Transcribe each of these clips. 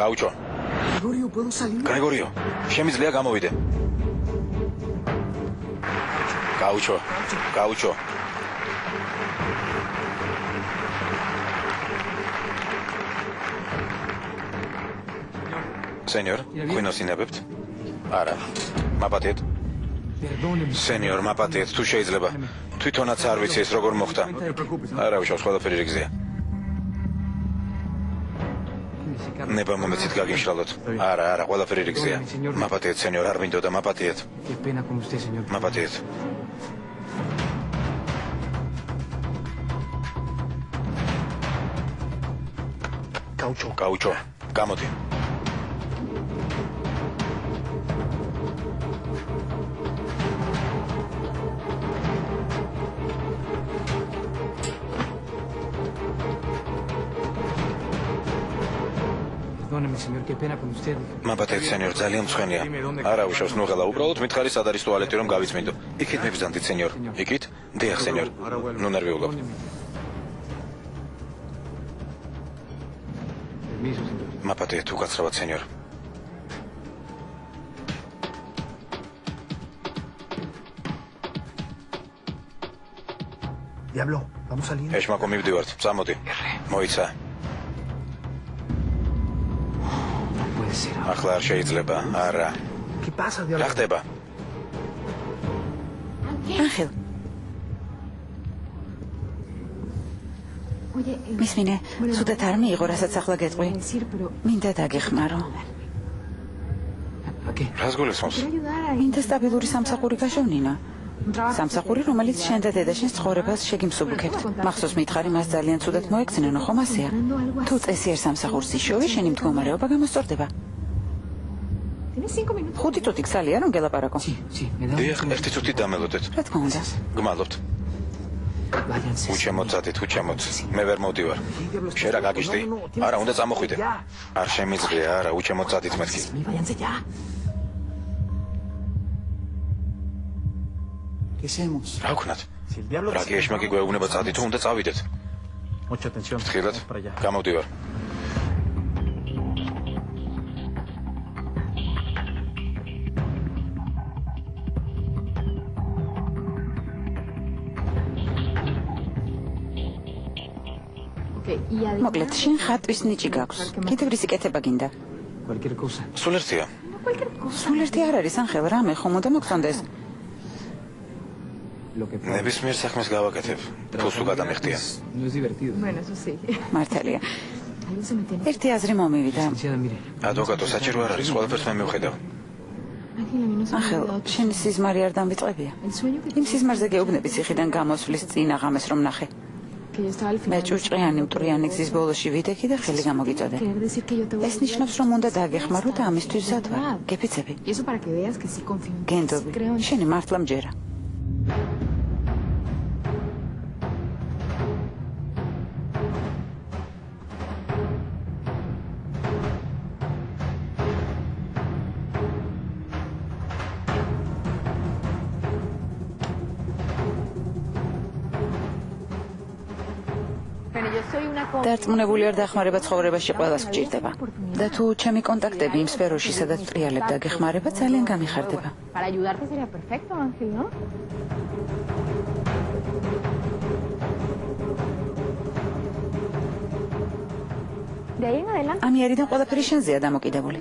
Gaucho. Gregorio, ¿puedo salir? Gregorio, შემიძლია გამოვიდე. Gaucho. Señor, გვინოსინებებთ? არა. მაპატიეთ. Señor, მაპატიეთ, თუ შეიძლება. თვითონაც არ ვიცი ეს როგორ მოხდა. არა უშავს, ყველაფერი რიგზეა. ნება მომეცით გაგიშალოთ. არა, ყველაფერი რიგზეა. მაპატიეთ, señor, არ მინდოდა, მაპატიეთ. მაპატიეთ. Gaucho, გამოდი. მაპატიეთ, señor, ძალიან მცხენია. არა უშავს, ნუღელა, უბრალოდ მითხარი სად არის ტუალეტი რომ გავიწმინდო. იქით მიბრძანდით, señor. იქით? დიახ, señor. ნუ ნერვიულობ. მაპატიეთ, უკაცრავად, señor. Diablo, vamos saliendo. ეშმაკო, მივდივართ. წამოდი. მოიცა. ახლა არ შეიძლება. არა. ¿Qué pasa, Diablo? რა ხდება? Ángel. მისმინე, სუდათ არ მიიღო, რასაც ახლა გეტყვი. მინდა დაგეხმარო. რას გულისხმობს? მინდა სტაბილური სამსახური გაშოვნინო. სამსახური, რომელიც შენ და დედაშენს ცხოვრებას შეგიმსუბუქებთ. მახსოვს მითხარი, მას ძალიან ცუდად მოექცნენ, ხომ ასეა? თუ წესიერ სამსახურს იშოვე, შენი მდგომარეობა გამოსწორდება. 5 წუთი გსალია რომ გელაპარაკო. დიახ, 1 წუთი დამელოდეთ. რა თქმა უნდა. გმადლობთ. უჩემოწადით. მე ვერ მოვდივარ. შენ რა გაგიჟდი? არა, უნდა წამოხვიდე. არ შემიძლია, არა, უჩემოწადით მეთქი. რა ვქნათ? რაკი ეშმაკი გვეუბნება წადით, თუ უნდა წავიდეთ. ფრთხილად, გამოვდივარ. მოკლედ, შენ ხატვის ნიჭი გაქვს. კიდევ რისი კეთება გინდა? სულ ერთია. სულ ერთი არ არის, Ángel, რამე ხომ უნდა მოგწონდეს. ნებისმიერ საქმეს გავაკეთებ. თულს თუ გადამიხდია. მართალია. ერთი აზრი მომივიდა. ადვოკატო, საჭირო არ არის, ყველაფერს მე მივხედავ. Ángel, შენი სიზმარი არ დამვიწყებია. იმ სიზმარზე გეუბნები ციხიდან გამოსვლის წინა ღამეს რომ ნახე. მე ჭუჭყიანი მტვრიანი გზის ბოლოში ვიდექი და ხელი გამოგიწოდე. ეს ნიშნავს, რომ უნდა დაგეხმარო და ამისთვის მზად ვარ. გეფიცები. გენდობი, შენი მართლა მჯერა. დარწმუნებული არ დახმარება ცხოვრებაში ყველას გჭირდება. და თუ ჩემი კონტაქტები იმ სფეროში, სადაც ტრიალებ დაგეხმარება, ძალიან გამიხარდება. ამიერიდან ყველაფერი შენზეა დამოკიდებული.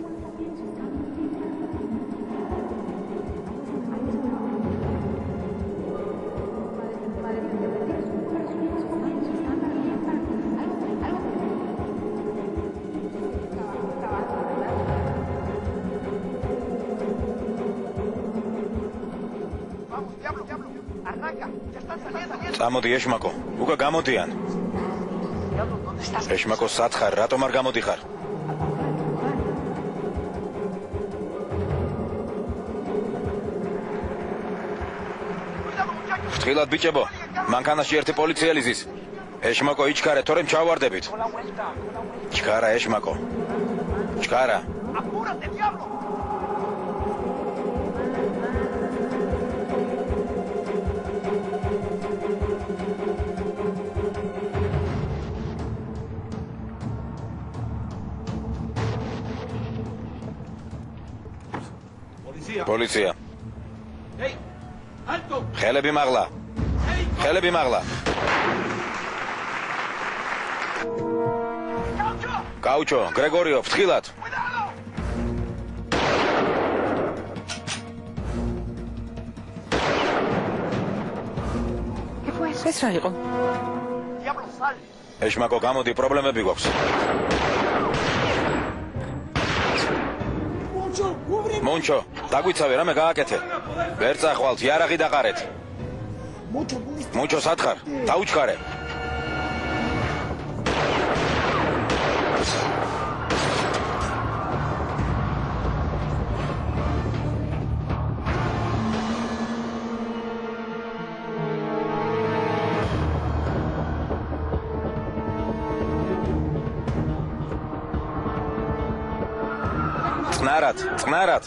წამოდი ეშმაკო, უკა გამოდიან. ეშმაკო, სათხარ, რატომ არ გამოდიხარ? ფრთხილად ბიჭებო, მანქანაში ერთი პოლიციელი ზის. ეშმაკო, იჩქარე, თორემ ჩავარდებით. ჩქარა ეშმაკო. ჩქარა. პოლიცია. ხელები მაღლა. ხელები მაღლა. გაუჩო, გრეგორიო, ფრთხილად. ეს რა იყო? ეშმაკო, გამოდი, პრობლემები გვაქვს. მონჩო, დაგვიცავე, რამე გააკეთე. ვერ წახვალთ, იარაღი დაყარეთ. მონჩო, სათხარ, დაუჩქარე. წყნარად, წყნარად.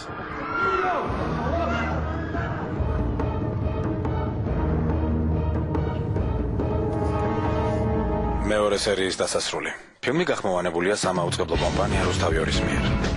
მეორე სერიის დასასრული. ფილმი გახმოვანებულია სამაუწყებლო კომპანია რუსთავიორის მიერ.